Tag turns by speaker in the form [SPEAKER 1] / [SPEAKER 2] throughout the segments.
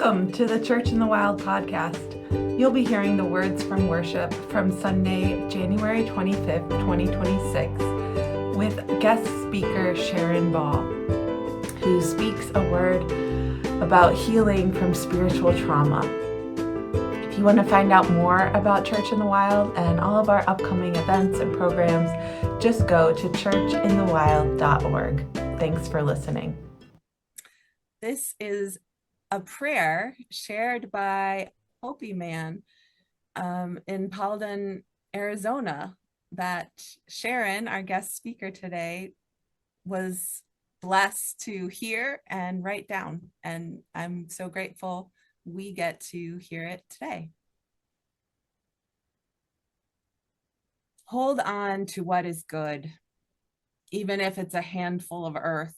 [SPEAKER 1] Welcome to the Church in the Wild podcast. You'll be hearing the words from worship from Sunday, January 25th, 2026, with guest speaker Sharon Ball, who speaks a word about healing from spiritual trauma. If you want to find out more about Church in the Wild and all of our upcoming events and programs, just go to churchinthewild.org. Thanks for listening. This is a prayer shared by Hopi man in Paladin, Arizona, that Sharon, our guest speaker today, was blessed to hear and write down. And I'm so grateful we get to hear it today. Hold on to what is good, even if it's a handful of earth.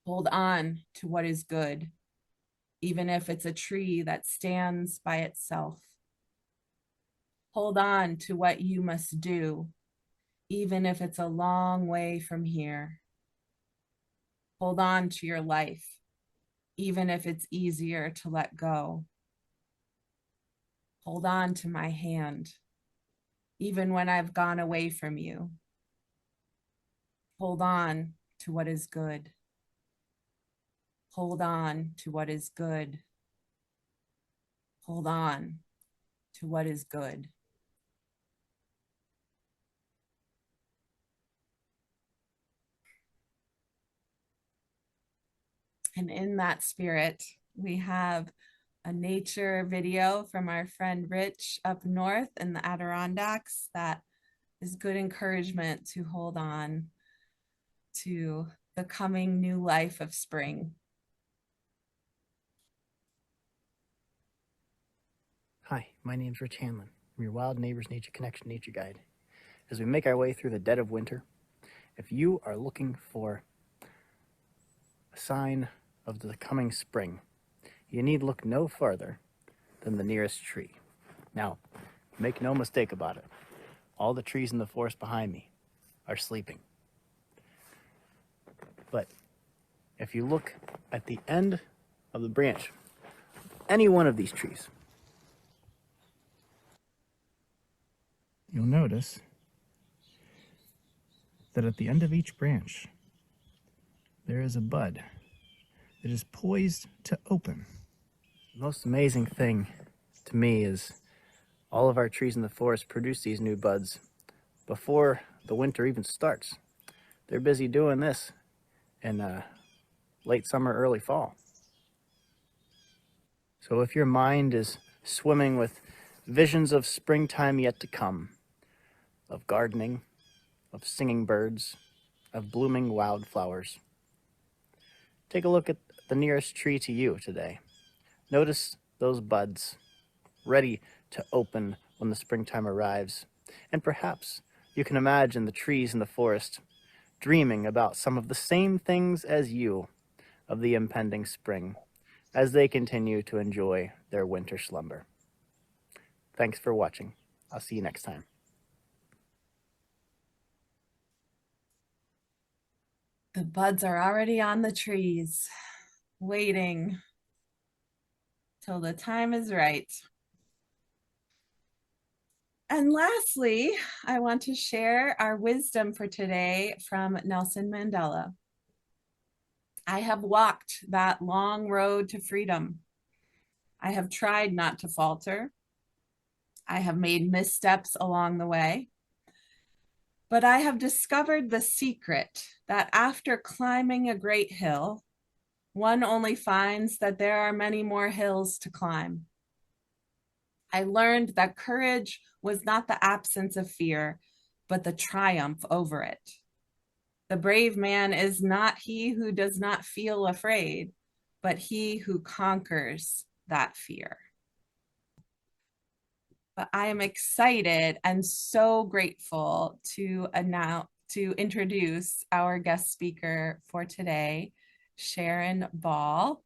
[SPEAKER 1] Hold on to what is good, even if it's a tree that stands by itself. Hold on to what you must do, even if it's a long way from here. Hold on to your life, even if it's easier to let go. Hold on to my hand, even when I've gone away from you. Hold on to what is good. Hold on to what is good. Hold on to what is good. And in that spirit, we have a nature video from our friend Rich up north in the Adirondacks that is good encouragement to hold on to the coming new life of spring.
[SPEAKER 2] Hi, my name's Rich Hanlon. I'm your Wild Neighbors Nature Connection Nature Guide. As we make our way through the dead of winter, if you are looking for a sign of the coming spring, you need look no farther than the nearest tree. Now, make no mistake about it. All the trees in the forest behind me are sleeping. But if you look at the end of the branch, any one of these trees, you'll notice that at the end of each branch, there is a bud that is poised to open. The most amazing thing to me is all of our trees in the forest produce these new buds before the winter even starts. They're busy doing this in late summer, early fall. So if your mind is swimming with visions of springtime yet to come, of gardening, of singing birds, of blooming wildflowers, take a look at the nearest tree to you today. Notice those buds ready to open when the springtime arrives. And perhaps you can imagine the trees in the forest dreaming about some of the same things as you of the impending spring as they continue to enjoy their winter slumber. Thanks for watching. I'll see you next time.
[SPEAKER 1] The buds are already on the trees, waiting till the time is right. And lastly, I want to share our wisdom for today from Nelson Mandela. I have walked that long road to freedom. I have tried not to falter. I have made missteps along the way. But I have discovered the secret that after climbing a great hill, one only finds that there are many more hills to climb. I learned that courage was not the absence of fear, but the triumph over it. The brave man is not he who does not feel afraid, but he who conquers that fear. But I am excited and so grateful to introduce our guest speaker for today, Sharon Ball.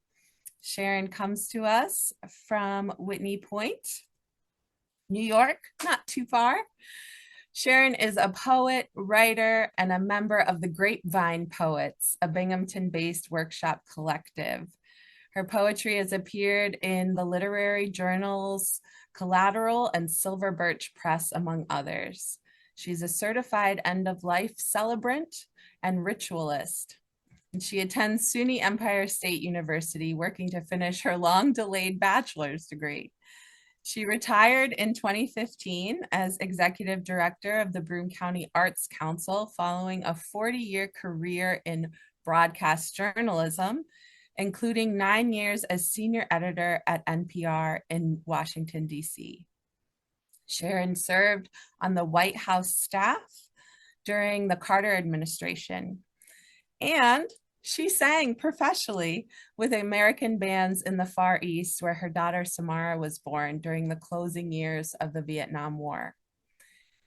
[SPEAKER 1] Sharon comes to us from Whitney Point, New York, not too far. Sharon is a poet, writer, and a member of the Grapevine Poets, a Binghamton-based workshop collective. Her poetry has appeared in the literary journals Collateral and Silver Birch Press, among others. She's a certified end-of-life celebrant and ritualist. And she attends SUNY Empire State University, working to finish her long-delayed bachelor's degree. She retired in 2015 as executive director of the Broome County Arts Council following a 40-year career in broadcast journalism, including 9 years as senior editor at NPR in Washington, D.C. Sharon served on the White House staff during the Carter administration, and she sang professionally with American bands in the Far East, where her daughter Samara was born during the closing years of the Vietnam War.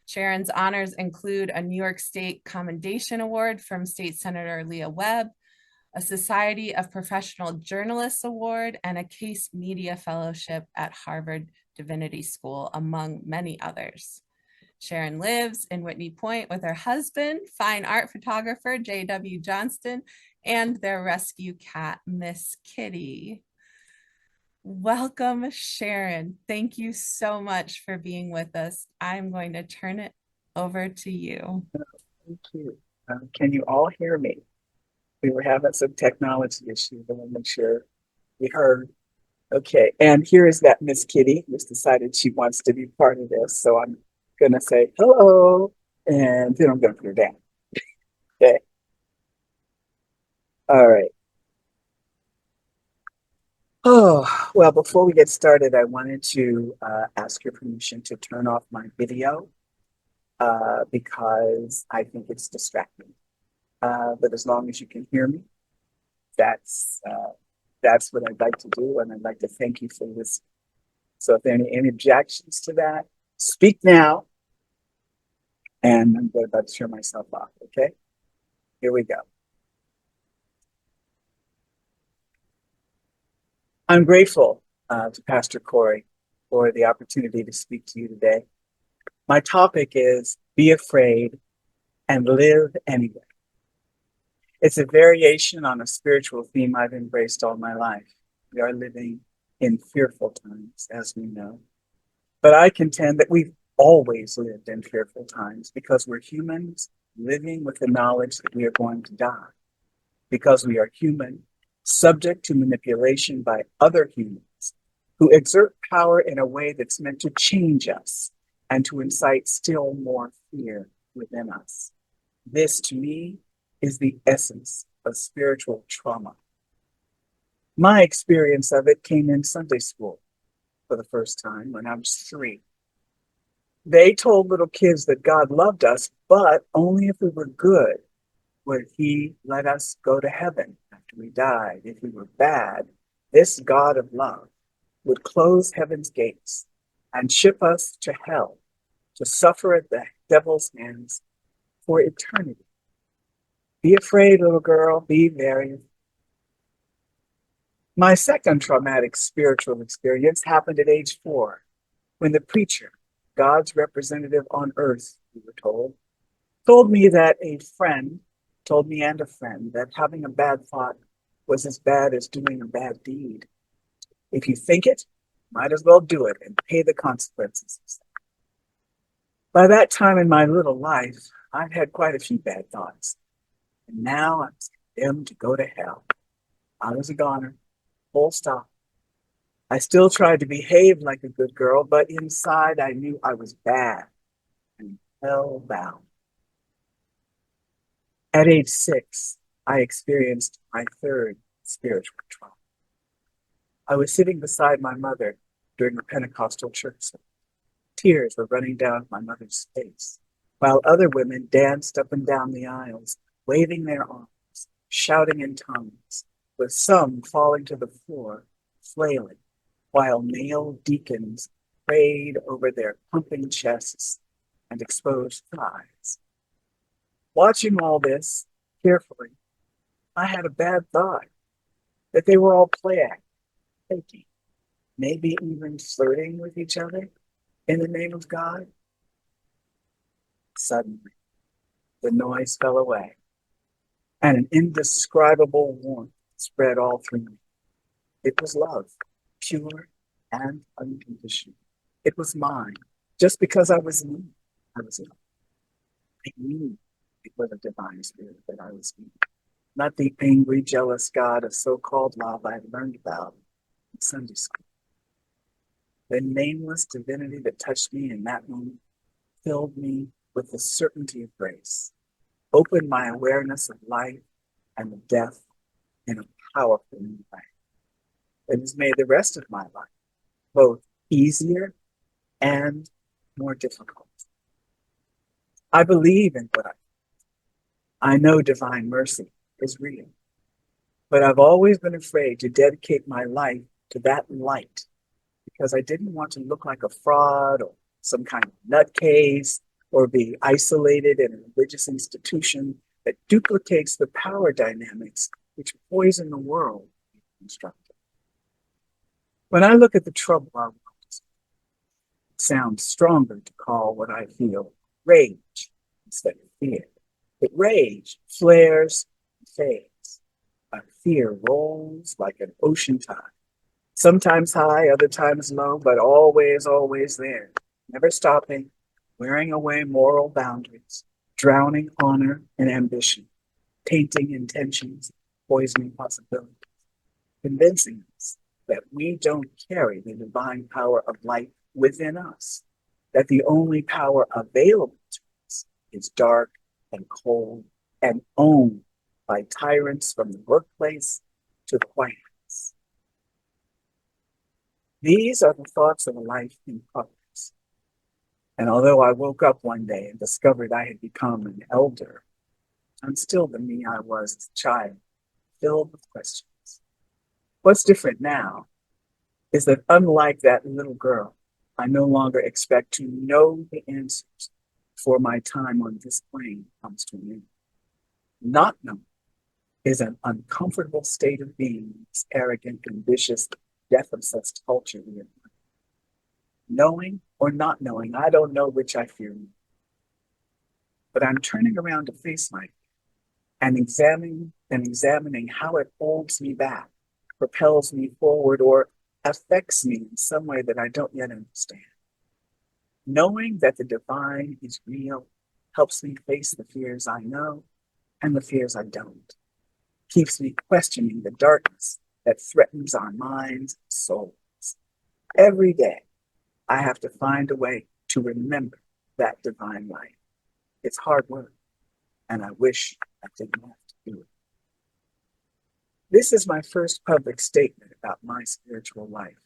[SPEAKER 1] Sharon's honors include a New York State Commendation Award from State Senator Leah Webb, a Society of Professional Journalists Award, and a Case Media Fellowship at Harvard Divinity School, among many others. Sharon lives in Whitney Point with her husband, fine art photographer J.W. Johnston, and their rescue cat, Miss Kitty. Welcome, Sharon. Thank you so much for being with us. I'm going to turn it over to you.
[SPEAKER 3] Thank you. Can you all hear me? We were having some technology issues. I want to make sure we heard. Okay, and here is that Miss Kitty who's decided she wants to be part of this. So I'm going to say hello, and then I'm going to put her down. Okay. All right. Oh, well, before we get started, I wanted to ask your permission to turn off my video because I think it's distracting. But as long as you can hear me, that's what I'd like to do, and I'd like to thank you for listening. So if there are any objections to that, speak now, and I'm about to turn myself off, okay? Here we go. I'm grateful to Pastor Corey for the opportunity to speak to you today. My topic is Be Afraid and Live Anyway. It's a variation on a spiritual theme I've embraced all my life. We are living in fearful times, as we know. But I contend that we've always lived in fearful times because we're humans living with the knowledge that we are going to die. Because we are human, subject to manipulation by other humans who exert power in a way that's meant to change us and to incite still more fear within us. This, to me, is the essence of spiritual trauma. My experience of it came in Sunday school for the first time when I was 3. They told little kids that God loved us, but only if we were good would he let us go to heaven after we died. If we were bad, this God of love would close heaven's gates and ship us to hell to suffer at the devil's hands for eternity. Be afraid, little girl, be very afraid. My second traumatic spiritual experience happened at age 4, when the preacher, God's representative on earth, we were told me that a friend told me and a friend that having a bad thought was as bad as doing a bad deed. If you think it, might as well do it and pay the consequences. By that time in my little life, I'd had quite a few bad thoughts. And now I was condemned to go to hell. I was a goner, full stop. I still tried to behave like a good girl, but inside I knew I was bad and hell-bound. At age 6, I experienced my third spiritual trauma. I was sitting beside my mother during the Pentecostal church service. Tears were running down my mother's face, while other women danced up and down the aisles, waving their arms, shouting in tongues, with some falling to the floor, flailing, while male deacons prayed over their pumping chests and exposed thighs. Watching all this carefully, I had a bad thought that they were all faking, maybe even flirting with each other in the name of God. Suddenly, the noise fell away, and an indescribable warmth spread all through me. It was love, pure and unconditional. It was mine. Just because I was me, I was loved. I knew it was a divine spirit that I was me, not the angry, jealous God of so-called love I learned about in Sunday school. The nameless divinity that touched me in that moment filled me with the certainty of grace, opened my awareness of life and of death in a powerful new way. It has made the rest of my life both easier and more difficult. I believe in what I know divine mercy is real, but I've always been afraid to dedicate my life to that light because I didn't want to look like a fraud or some kind of nutcase or be isolated in a religious institution that duplicates the power dynamics which poison the world we've constructed. When I look at the trouble our world is in, it sounds stronger to call what I feel rage instead of fear. But rage flares and fades. Fear rolls like an ocean tide, sometimes high, other times low, but always, always there, never stopping, wearing away moral boundaries, drowning honor and ambition, tainting intentions, poisoning possibilities, convincing us that we don't carry the divine power of light within us, that the only power available to us is dark and cold and owned by tyrants from the workplace to the White House. These are the thoughts of a life in progress. And although I woke up one day and discovered I had become an elder, I'm still the me I was as a child, filled with questions. What's different now is that unlike that little girl, I no longer expect to know the answers before my time on this plane comes to an end. Not knowing is an uncomfortable state of being in this arrogant, ambitious, death-obsessed culture we live in. Knowing or not knowing, I don't know which I fear more. But I'm turning around to face my fear and examining how it holds me back, propels me forward, or affects me in some way that I don't yet understand. Knowing that the divine is real helps me face the fears I know and the fears I don't. Keeps me questioning the darkness that threatens our minds and souls. Every day, I have to find a way to remember that divine light. It's hard work, and I wish I didn't have to do it. This is my first public statement about my spiritual life.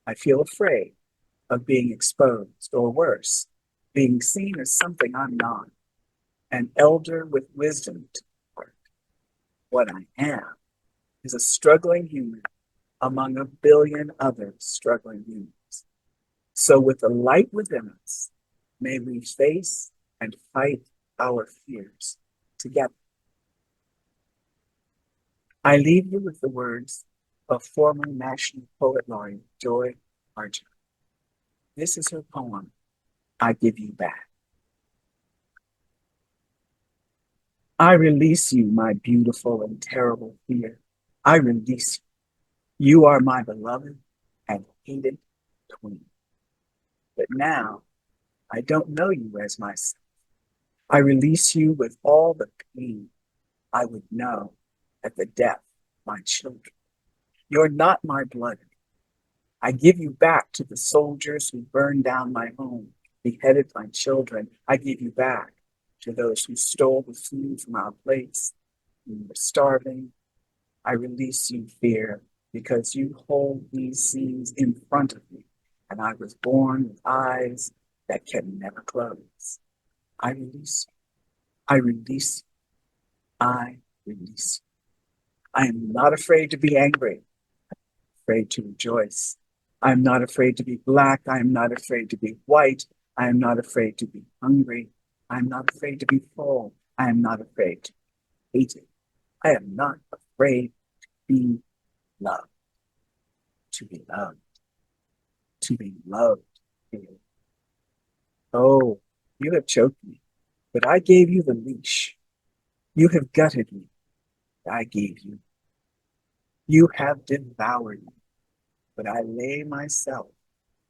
[SPEAKER 3] I feel afraid of being exposed, or worse, being seen as something I'm not, an elder with wisdom to impart. What I am is a struggling human among a billion other struggling humans. So with the light within us, may we face and fight our fears together. I leave you with the words of former National Poet Laureate Joy Archer. This is her poem, I Give You Back. I release you, my beautiful and terrible fear. I release you. You are my beloved and hated queen. But now, I don't know you as myself. I release you with all the pain I would know at the death of my children. You're not my blood. I give you back to the soldiers who burned down my home, beheaded my children. I give you back to those who stole the food from our plates. We were starving. I release you, fear, because you hold these scenes in front of me, and I was born with eyes that can never close. I release you. I release you. I release you. I am not afraid to be angry. I'm afraid to rejoice. I am not afraid to be black. I am not afraid to be white. I am not afraid to be hungry. I am not afraid to be full. I am not afraid to be hated. I am not afraid to be loved. To be loved. To be loved. Oh, you have choked me, but I gave you the leash. You have gutted me. I gave you. You have devoured me, but I lay myself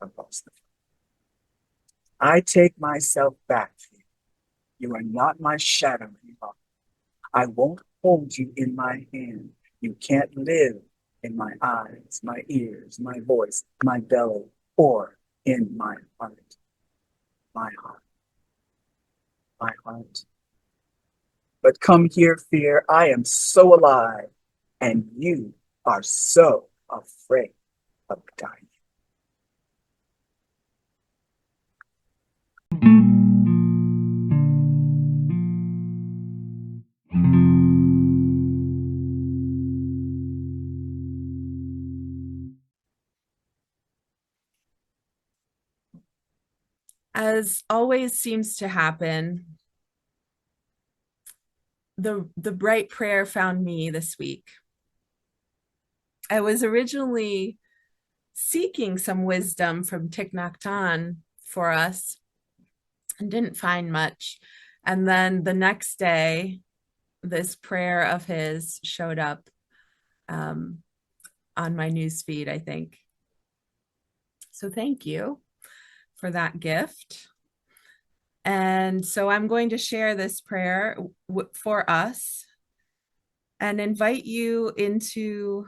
[SPEAKER 3] across the floor. I take myself back from you. You are not my shadow any longer. I won't hold you in my hand. You can't live in my eyes, my ears, my voice, my belly, or in my heart. My heart. My heart. But come here, fear. I am so alive, and you are so afraid of dying.
[SPEAKER 1] As always seems to happen, the bright prayer found me this week. I was originally seeking some wisdom from Thich Nhat Hanh for us and didn't find much. And then the next day, this prayer of his showed up on my newsfeed, I think. So thank you for that gift. And so I'm going to share this prayer for us and invite you into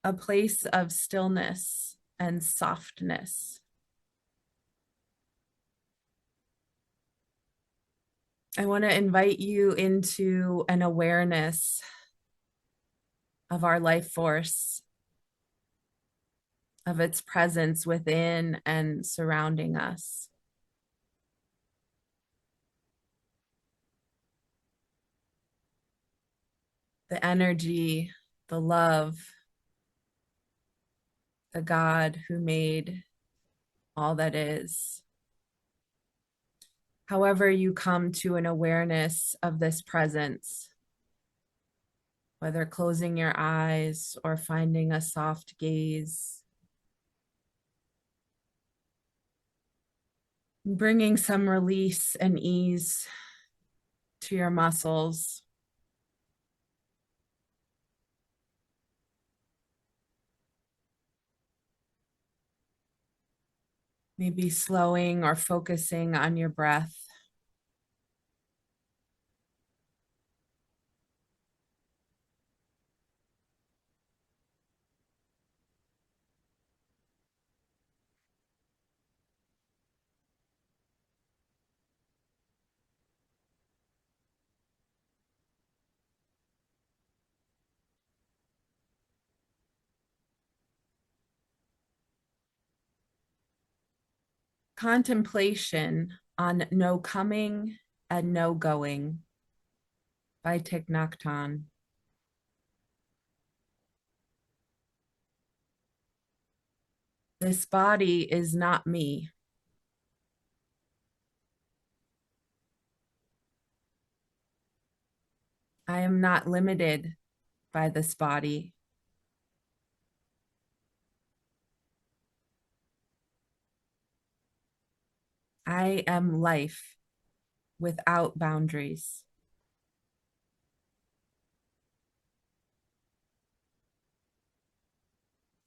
[SPEAKER 1] a place of stillness and softness. I want to invite you into an awareness of our life force, of its presence within and surrounding us. The energy, the love, the God who made all that is. However, you come to an awareness of this presence, whether closing your eyes or finding a soft gaze, bringing some release and ease to your muscles. Maybe slowing or focusing on your breath. Contemplation on No Coming and No Going by Thich Nhat Hanh. This body is not me. I am not limited by this body. I am life without boundaries.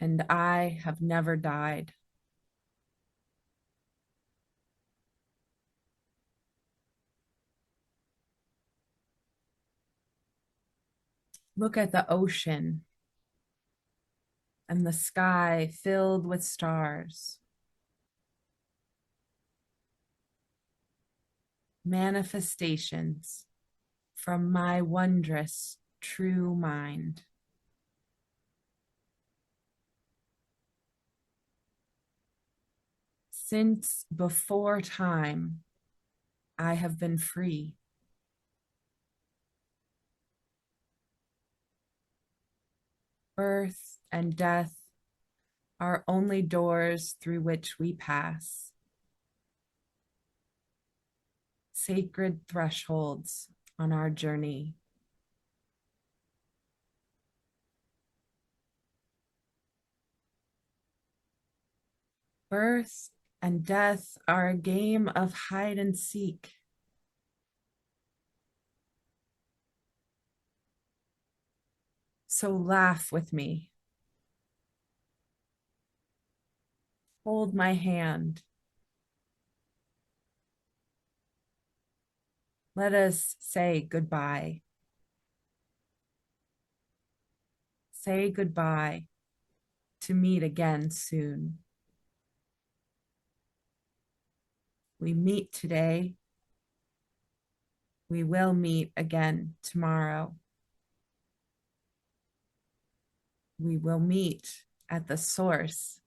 [SPEAKER 1] And I have never died. Look at the ocean and the sky filled with stars. Manifestations from my wondrous true mind. Since before time, I have been free. Birth and death are only doors through which we pass. Sacred thresholds on our journey. Birth and death are a game of hide and seek. So laugh with me. Hold my hand. Let us say goodbye. Say goodbye to meet again soon. We meet today. We will meet again tomorrow. We will meet at the source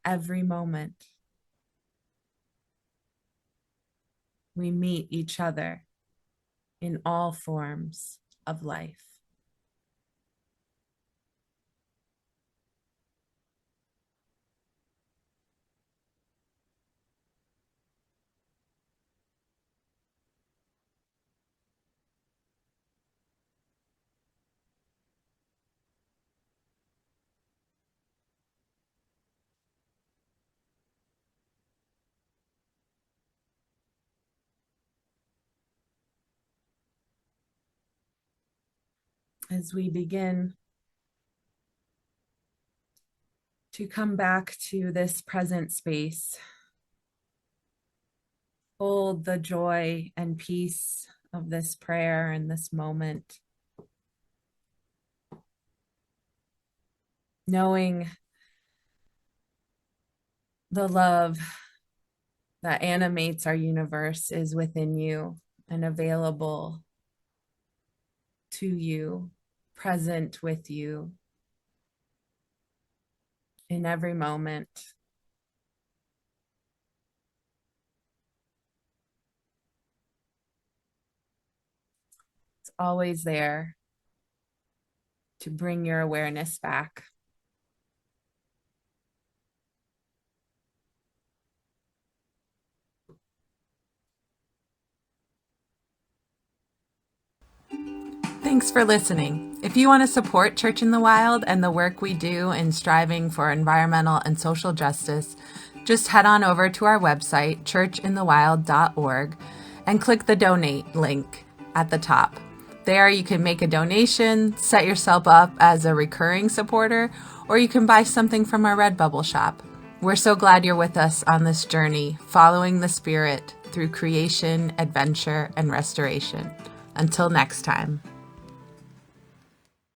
[SPEAKER 1] every moment. We meet each other in all forms of life. As we begin to come back to this present space, hold the joy and peace of this prayer and this moment, knowing the love that animates our universe is within you and available to you, present with you in every moment. It's always there to bring your awareness back. Thanks for listening. If you want to support Church in the Wild and the work we do in striving for environmental and social justice, just head on over to our website, churchinthewild.org, and click the donate link at the top. There you can make a donation, set yourself up as a recurring supporter, or you can buy something from our Redbubble shop. We're so glad you're with us on this journey, following the Spirit through creation, adventure, and restoration. Until next time.